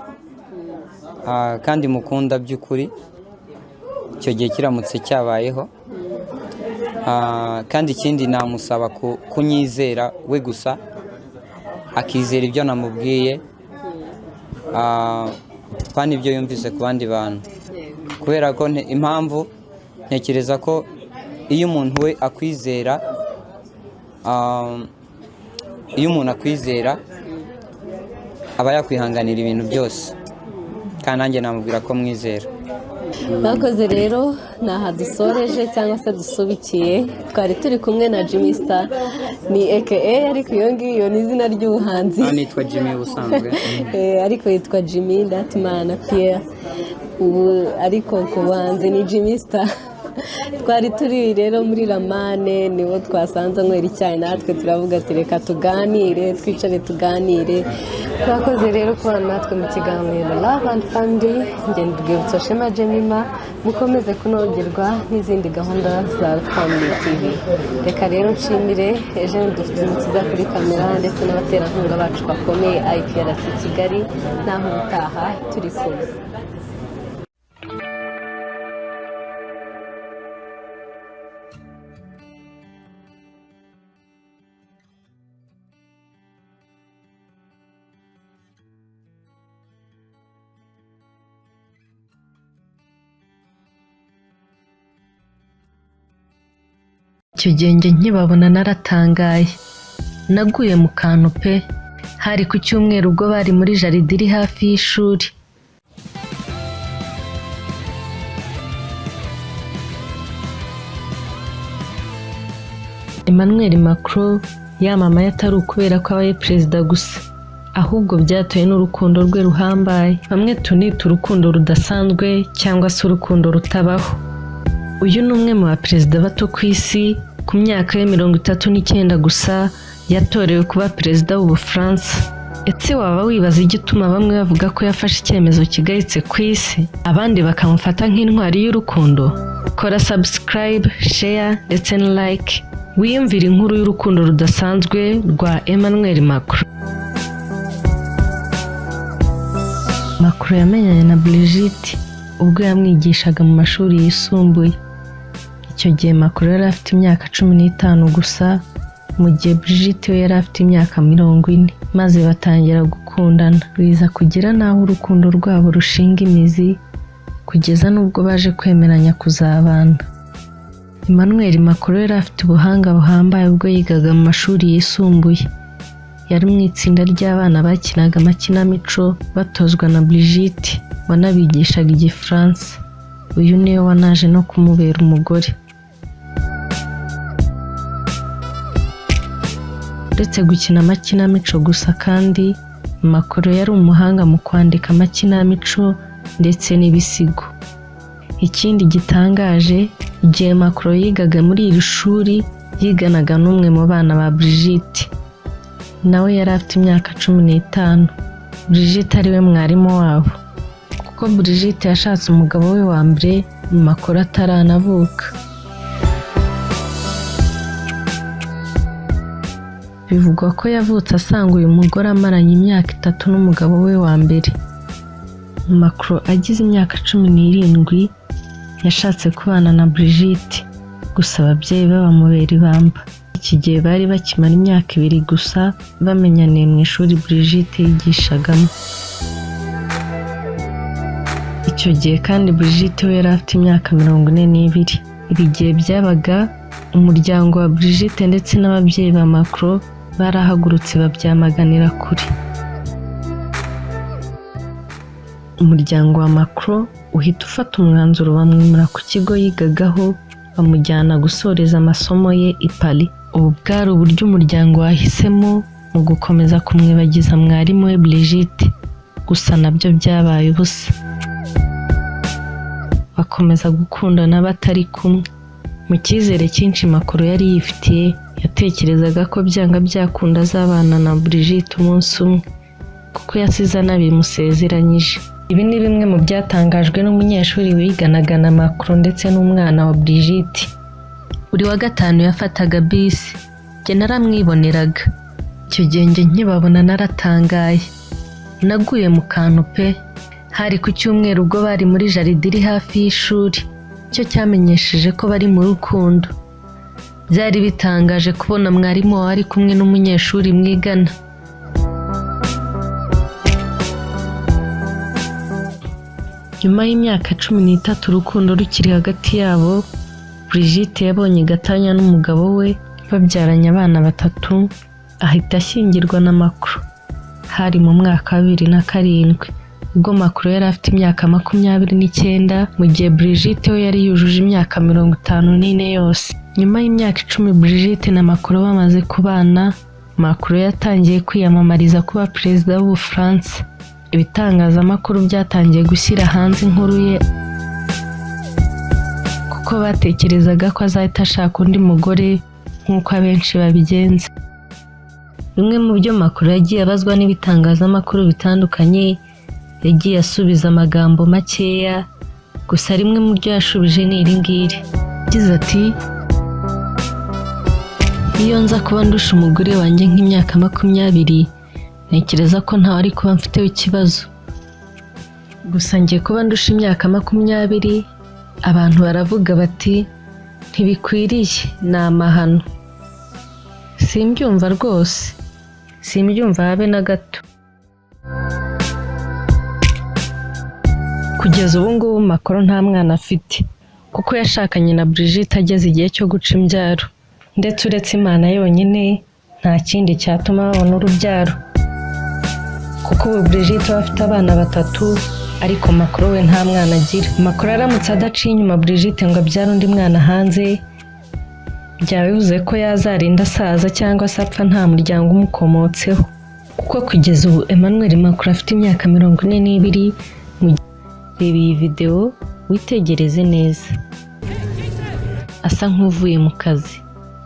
kandi mukunda by'ukuri, icyo gihe kiramutse cyabayeho. Kandi ikindi namusaba kunyizera we gusa, akizera ibyo namubwiye kandi ibyo yumvise ku bandi bantu, kubera ko impamvu ntekereza ko iyo umuntu we akwizera, iyo umuntu akwizera aba yakwihanganira ibintu byose, kandi nanjye namubwira ko mwizera. Bakoze rero ni aha dusoreje cyangwa se dusubikiye, twari turi kumwe na Jimmy Star, ni aka ariko iyo ngiyo ni izina ry'ubuhanzi. Nitwa Jimmy ubusanzwe ariko yitwa Jimmy Ndatimana Pierre, ubu ariko ku buhanzi ni Jimmy Star. Twari turi rero muri Ramane, nibo twasanze anywera icyayi, natwe turavuga ati reka tuganire, twicare tuganire. Twakoze rero kubana natwe mu kiganiro Love and Family. Ngende Rwibutso Shema Jemima, mukomeze kunogerwa n'izindi gahunda za Family TV. Reka rero nshimire Eugene dufite umukiza kuri kamera ndetse n'abaterankunga bacu bakomeye IPRC Kigali, naho ubutaha turi kumwe. icyo gihe njye nkibabona naratangaye, naguye mu kantu pe. Hari ku cyumweru ubwo bari muri jaride iri hafi y'ishuri. Emmanuel Macron yamamaye atari ukubera ko abaye perezida gusa, ahubwo byatoye n'urukundo rwe ruhambaye. Bamwe tunita urukundo rudasanzwe cyangwa se urukundo rutabaho. Uyu ni umwe mu baperezida bato ku isi, ku myaka ye 39 gusa yatorewe kuba perezida w'Ubufaransa. Ese waba wibaza igituma bamwe bavuga ko yafashe icyemezo kigayitse ku isi, abandi bakamufata nk'intwari y'urukundo? Kora subscribe, share ndetse na like, wiyumvire inkuru y'urukundo rudasanzwe rwa Emmanuel Macron. Macron yamenyanye na Brigitte ubwo yamwigishaga mu mashuri yisumbuye. Icyo gihe Macron yari afite imyaka 15 gusa, mu gihe Brigitte we yari afite imyaka 40, maze batangira gukundana. Biza kugira naho urukundo rwabo rushinga imizi, kugeza n'ubwo baje kwemeranya kuzabana. Emmanuel Macron yari afite ubuhanga buhambaye ubwo yigaga mu mashuri yisumbuye. Yari mu itsinda ry'abana bakinaga amakinamico batozwa na Brigitte wanabigishaga Igifaransa. Uyu niwe wanaje no kumubera umugore. Uretse gukina amakinamico gusa kandi, Macron yari umuhanga mu kwandika amakinamico ndetse n'ibisigo. Ikindi gitangaje, igihe Macron yigaga muri iri shuri, yiganaga n'umwe mu bana ba Brigitte. Nawe yari afite imyaka 15. Brigitte ari we mwarimu wabo, kuko Brigitte yashatse umugabo we wa mbere Macron ataranavuka. Bivugwa ko yavutse asanga uyu mugore amaranye imyaka 3 n'umugabo we wa mbere. Macron agize imyaka 17 yashatse kubana na Brigitte, gusa ababyeyi be bamubera ibamba. Iki gihe bari bakimara imyaka 2 gusa bamenyaniye mu ishuri Brigitte yigishagamo. Icyo gihe kandi Brigitte we yari afite imyaka 42. Ibi gihe byabaga, umuryango wa Brigitte ndetse n'ababyeyi ba Macron barahagurutse babyamaganira kure. umuryango wa Macron uhita ufata umwanzuro bamwimura ku kigo yigagaho bamujyana gusoreza amasomo ye i Paris. Ubu bwari uburyo umuryango wahisemo mu gukomeza kumwibagiza mwarimu we Brigitte, gusa nabyo byabaye ubusa. Bakomeza gukundana batari kumwe. Mu cyizere cyinshi Macron yari yifitiye, yatekerezaga ko byanga byakunda azabana na Brigitte umunsi umwe, kuko yasize anabimusezeranyije. Ibi ni bimwe mu byatangajwe n'umunyeshuri wiganaga na Macron ndetse n'umwana wa Brigitte. Buri wa gatanu yafataga bisi, njye naramwiboneraga. Icyo gihe njye nkibabona naratangaye, naguye mu kantu pe. Hari ku cyumweru ubwo bari muri jaride iri hafi y'ishuri, cyo cyamenyesheje ko bari mu rukundo. Byari bitangaje kubona mwarimu wawe ari kumwe n'umunyeshuri mwigana. Nyuma y'imyaka 13 urukundo rukiri hagati yabo, Brigitte yabonye gatanya n'umugabo we, babyaranye abana 3, ahita ashyingirwa na Macron. Hari mu mwaka wa 2007, ubwo Macron yari afite imyaka 29, mu gihe Brigitte we yari yujuje imyaka 54 yose. Nyuma y'imyaka 10 Brigitte na Macron bamaze kubana, Macron yatangiye kwiyamamariza kuba perezida w'Ubufaransa. Ibitangazamakuru byatangiye gushyira hanze inkuru ye, kuko batekerezaga ko azahita ashaka undi mugore nk'uko abenshi babigenza. Bimwe mu byo Macron yagiye abazwa n'ibitangazamakuru bitandukanye, yagiye asubiza amagambo makeya, gusa rimwe mu byo yashubije ni iri ngiri. Yagize ati: iyo nza kuba ndusha umugore wanjye nk'imyaka 20, ntekereza ko ntawe ari kuba mfiteho ikibazo. Gusa ngiye kuba ndusha imyaka 20, abantu baravuga bati ntibikwiriye, ni amahano. Simbyumva rwose, simbyumva habe na gato. Kugeza ubu ngubu Macron nta mwana afite, kuko yashakanye na Brigitte ageze igihe cyo guca imbyaro, ndetse uretse Imana yonyine nta kindi cyatuma babona urubyaro, kuko ubu Brigitte afite abana 3, ariko Macron we nta mwana agira. Macron aramutse adaciye inyuma Brigitte ngo abyare undi mwana hanze, byaba bivuze ko yazarinda asaza cyangwa se apfa nta muryango umukomotseho, kuko kugeza ubu Emmanuel Macron afite imyaka 42. Reba iyi video witegereze neza, asa nk'uvuye mu kazi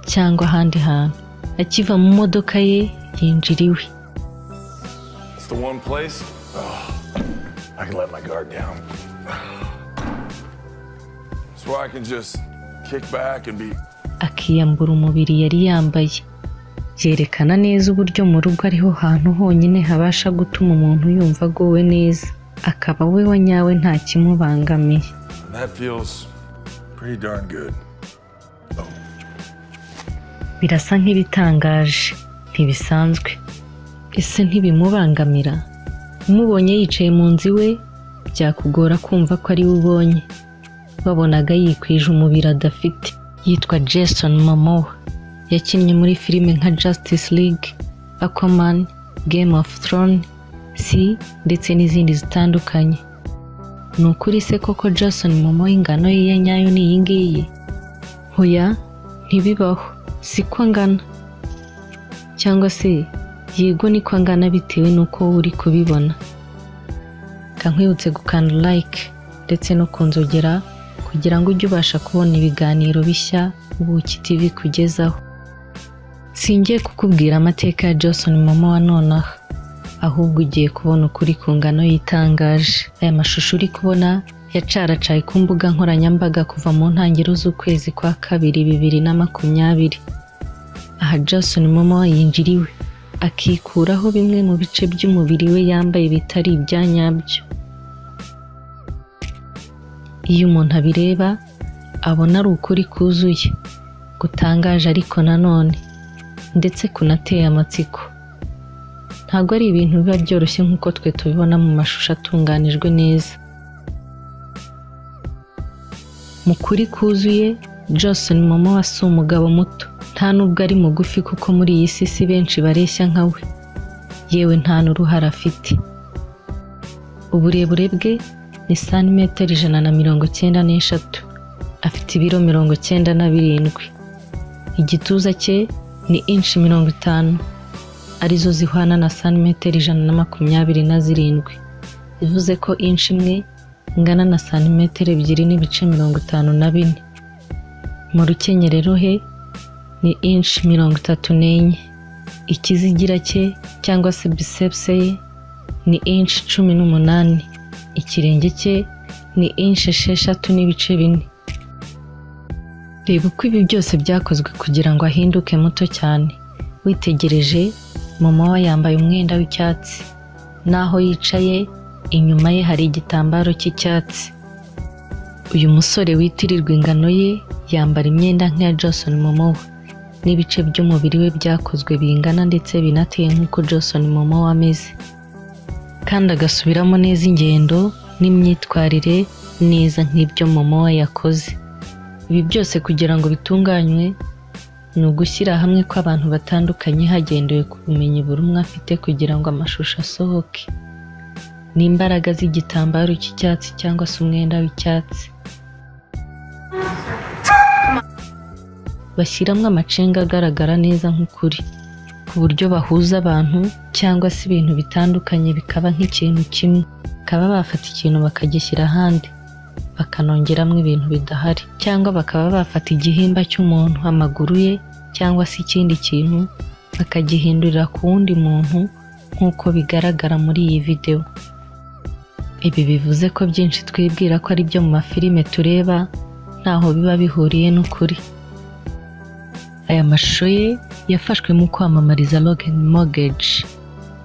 cyangwa ahandi hantu. Akiva mu modoka ye yinjira iwe. It's the one place I can let my guard down. It's where I can just kick back and be. Akiyambura umubiri yari yambaye, yerekana neza uburyo mu rugo ariho hantu honyine habasha gutuma umuntu yumva agowe neza, akaba we wa nyawe nta kimubangamiye. That feels pretty darn good. Birasa nk'ibitangaje, ntibisanzwe. Ese ntibimubangamira? Umubonye yicaye mu nzu iwe, byakugora kumva ko ari we ubonye. Babonaga yikwije umubiri adafite. Yitwa Jason Momoa, yakinnye muri filime nka Justice League, Aquaman, Game of Thrones, ndetse n'izindi zitandukanye. Ni ukuri se koko Jason Momoa ingano ye ya nyayo ni iyi ngiyi? Hoya, ntibibaho, siko angana. Cyangwa se yego niko angana bitewe n'uko uri kubibona. Kankwibutse gukanda like ndetse no kunzogera kugira ngo ujye ubasha kubona ibiganiro bishya Ubuki TV kugezaho. Singiye kukubwira amateka ya Jason Momoa nonaha, ahubwo ugiye kubona ukuri ku ngano yitangaje. Aya mashusho uri kubona yacaracaye ku mbuga nkoranyambaga kuva mu ntangiriro z'ukwezi kwa 2, 2020. Aha Jason Momoa yinjiriwe, akikuraho bimwe mu bice by'umubiri we yambaye bitari ibyanyabyo. Iyo umuntu abireba abona ari ukuri kuzuye, gutangaje ariko nanone ndetse kunateye amatsiko. Ntabwo ari ibintu biba byoroshye nk'uko twe tubibona mu mashusho atunganijwe neza. Mu kuri kuzuye, Jason Momoa si umugabo muto, nta nubwo ari mugufi, kuko muri iyi si benshi bareshya nka we, yewe nta n'uruhara afite. Uburebure bwe ni santimetero 193. Afite ibiro 97. Igituza cye ni inch 50, arizo zihwana na santimetero 127. Bivuze ko inch imwe ingana na santimetero 2.54. Mu rukenyerero he ni inch 34. Ikizigira cye cyangwa se biceps ye ni inch 18. Ikirenge cye ni inch 6.4. Reba uko ibi byose byakozwe kugira ngo ahinduke muto cyane. Witegereje, Momoa yambaye umwenda w'icyatsi, naho yicaye inyuma ye hari igitambaro cy'icyatsi. Uyu musore witirirwa ingano ye yambara imyenda nk'iya Jason Momoa, n'ibice by'umubiri we byakozwe bingana ndetse binateye nk'uko Jason Momoa ameze, kandi agasubiramo neza ingendo n'imyitwarire neza nk'ibyo Momoa yakoze. Ibi byose kugira ngo bitunganywe ni ugushyira hamwe kw'abantu batandukanye hagendewe ku bumenyi buri umwe afite kugira ngo amashusho asohoke. Ni imbaraga z'igitambaro cy'icyatsi cyangwa se umwenda w'icyatsi. Bashyiramo amacenga agaragara neza nk'ukuri, ku buryo bahuza abantu cyangwa se ibintu bitandukanye bikaba nk'ikintu kimwe. Bakaba bafata ikintu bakagishyira ahandi, bakanongeramo ibintu bidahari, cyangwa bakaba bafata igihimba cy'umuntu, amaguru ye cyangwa se ikindi kintu bakagihindurira ku wundi muntu nk'uko bigaragara muri iyi video. Ibi bivuze ko byinshi twibwira ko ari byo mu mafilime tureba ntaho biba bihuriye n'ukuri. Aya mashusho ye yafashwe mu kwamamariza Logan Mortgage,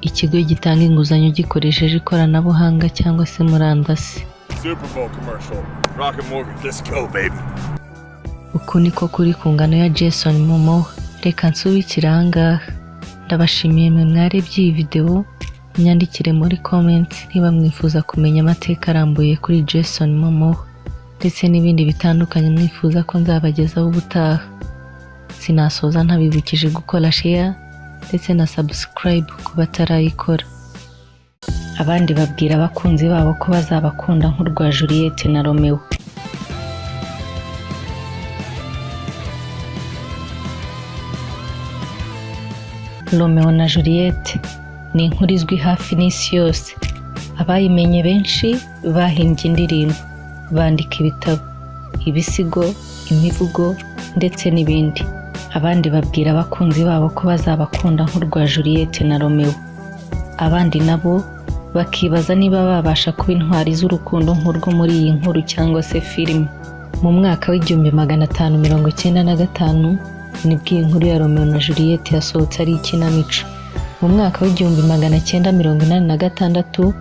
ikigo gitanga inguzanyo gikoresheje ikoranabuhanga cyangwa se murandasi. Super Bowl commercial. Rocket Mortgage, let's go, baby. Uku niko kuri ku ngano ya Jason Momoa. Reka nsubikire ahangaha. Ndabashimiye mwe mwarebye iyi video. Nyandikire muri comments niba mwifuza kumenya amateka arambuye kuri Jason Momoa ndetse n'ibindi bitandukanye mwifuza ko nzabagezaho ubutaha. Sinasoza ntabibukije gukora share ndetse na subscribe ku batarayikora. Abandi babwira abakunzi babo ko bazabakunda nk'urwa Juliette na Romeo. Romeo na Juliette ni inkuru izwi hafi n'isi yose. Abayimenye benshi bahimbye indirimbo, bandika ibitabo, ibisigo, imivugo ndetse n'ibindi. Abandi babwira abakunzi babo ko bazabakunda nk'urwa Juliette na Romeo. Abandi nabo bakibaza niba babasha kuba intwari z'urukundo nk'urwo muri iyi nkuru cyangwa se filime. Mu mwaka w'1595 nibwo iyi nkuru ya Romeo na Juliette yasohotse ari ikinamico. Mu mwaka w'1986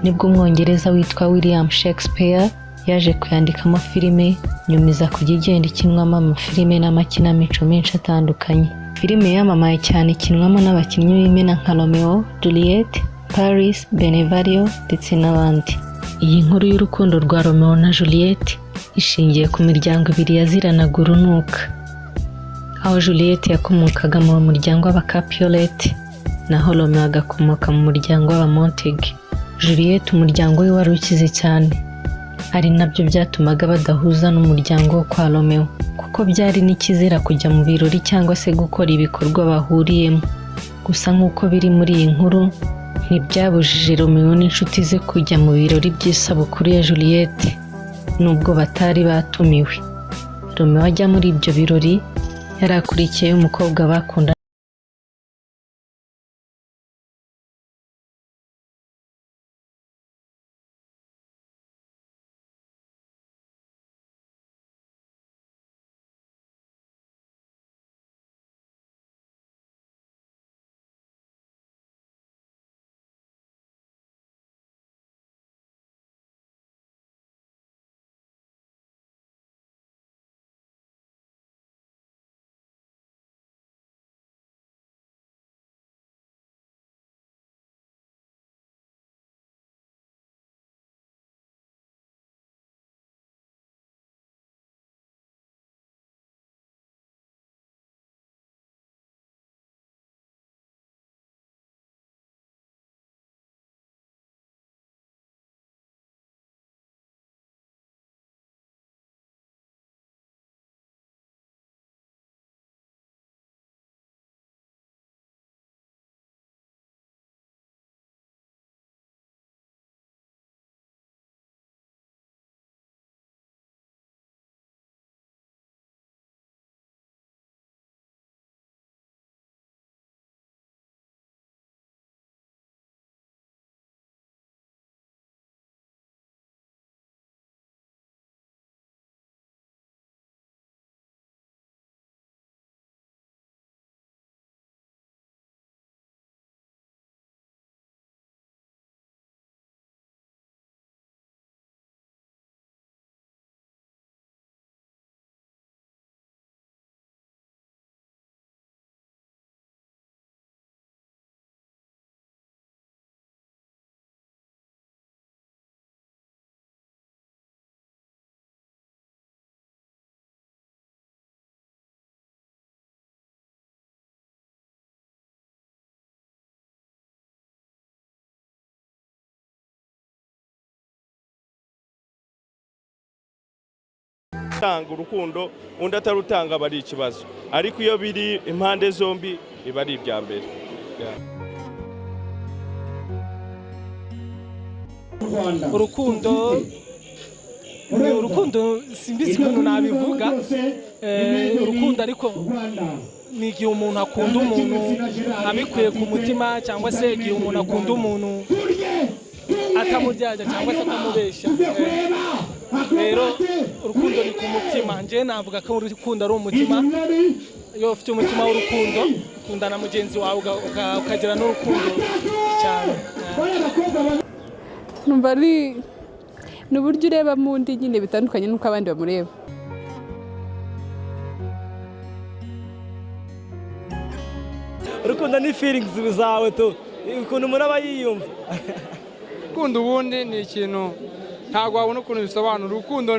nibwo umwongereza witwa William Shakespeare yaje kuyandikamo filime, nyuma iza kujya igenda ikinwamo amafilime n'amakinamico menshi atandukanye. Filime yamamaye cyane ikinwamo n'abakinnyi b'imena nka Romeo, Juliette, Paris, Benevario ndetse n'abandi. Iyi nkuru y'urukundo rwa Romeo na Juliette ishingiye ku miryango ibiri yaziranaga urunuka, aho Juliette yakomokaga mu muryango w'aba-Capulet naho Romeo agakomoka mu muryango w'aba-Montague. Juliette umuryango we wari ukize cyane, ari nabyo byatumaga badahuza n'umuryango wo kwa Romeo, kuko byari n'ikizira kujya mu birori cyangwa se gukora ibikorwa bahuriyemo. Gusa nk'uko biri muri iyi nkuru, ntibyabujije Romeo n'inshuti ze kujya mu birori by'isabukuru ya Juliette nubwo batari batumiwe. Romeo ajya muri ibyo birori yari akurikiye umukobwa bakunda tanga urukundo undi atarutanga bari ikibazo ariko iyo biri impande zombi biba ari ibya mbere. urukundo simbizi ukuntu nabivuga, urukundo ariko ni igihe umuntu akunda umuntu abikuye ku mutima, cyangwa se igihe umuntu akunda umuntu atamuryaja cyangwa se atamubeshya. Rero urukundo ni ku mutima, njye navuga ko urukundo ari umutima. Iyo ufite umutima w'urukundo ukunda na mugenzi wawe ukagira n'urukundo cyane. Numva ari n'uburyo ureba mu ndi nyine bitandukanye n'uko abandi bamureba. Urukundo ni feelings zawe tu, ukuntu umuntu aba yiyumva. Urukundo ubundi ni ikintu ntabwo wabona ukuntu bisobanura. Urukundo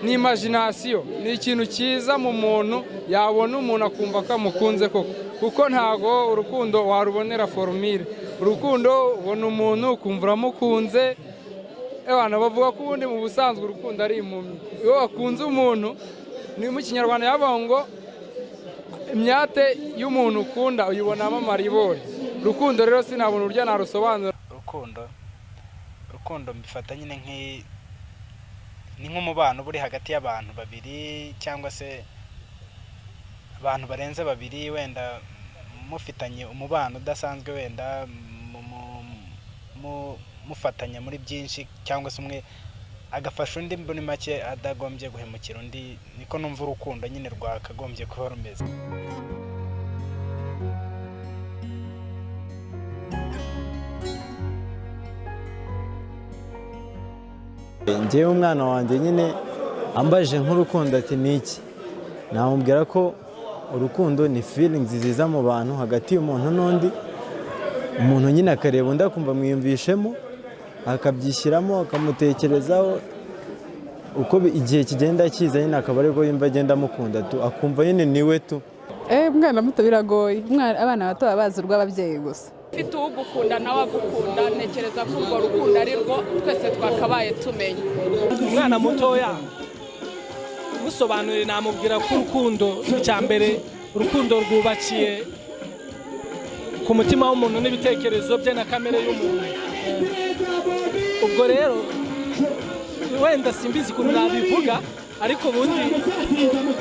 ni imagination, ni ikintu cyiza mu muntu, yabona umuntu akumva ko amukunze koko, kuko ntabwo urukundo warubonera formule. Urukundo ubona umuntu ukumva uramukunze. Abantu bavuga ko ubundi mu busanzwe urukundo ari impumyi. Iyo wakunze umuntu, ni mu Kinyarwanda yavuga ngo imyate y'umuntu ukunda uyibonamo amaribori. Urukundo rero sinabona urya narusobanura. Urukundo mbifata nyine ni nk'umubano buri hagati y'abantu babiri, cyangwa se abantu barenze babiri, wenda mufitanye umubano udasanzwe, wenda mufatanya muri byinshi, cyangwa se umwe agafasha undi muri make adagombye guhemukira undi. Niko numva urukundo nyine rwakagombye kuba rumeze. Njyewe umwana wanjye nyine ambaje nk'urukundo ati niki, namubwira ko urukundo ni feelings ziza mu bantu hagati y'umuntu n'undi. Umuntu nyine akareba undi akumva mwiyumvishemo, akabyishyiramo, akamutekerezaho. Uko igihe kigenda kiza nyine akaba ariko yumva agenda amukunda tu, akumva nyine niwe tu. Umwana muto biragoye, abana bato baba bazi urw'ababyeyi gusa. Ufite ugukunda nawe agukunda, ntekereza ko urwo rukundo ari rwo twese twakabaye tumenya. Umwana mutoya musobanurire, namubwira ko urukundo cya mbere, urukundo rwubakiye ku mutima w'umuntu n'ibitekerezo bye na kamere y'umuntu. Ubwo rero wenda simbizi ukuntu nabivuga, ariko ubundi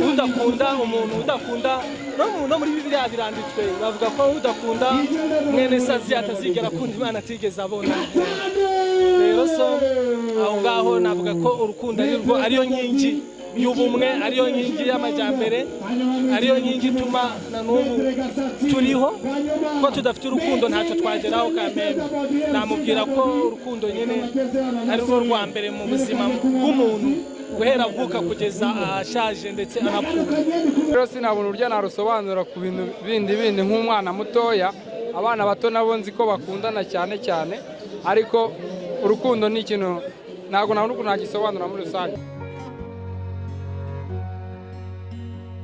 udakunda umuntu, udakunda no muri Bibiliya biranditswe bavuga ko udakunda mwene sazi atazigera akunda Imana atigeze abona. Rero so aho ngaho navuga ko urukundo ariyo nkingi y'ubumwe, ariyo nkingi y'amajyambere, ariyo nkingi ituma na n'ubu turiho. Ko tudafite urukundo ntacyo twageraho kameme. Namubwira ko urukundo nyine ari rwo rwa mbere mu buzima bw'umuntu, guhera avuka kugeza ashaje ndetse anapfuye. Rero sinabona urya narusobanura ku bintu bindi nk'umwana mutoya. Abana bato nabo nzi ko bakundana cyane cyane, ariko urukundo ni ikintu ntabwo nabona ukuntu nagisobanura muri rusange.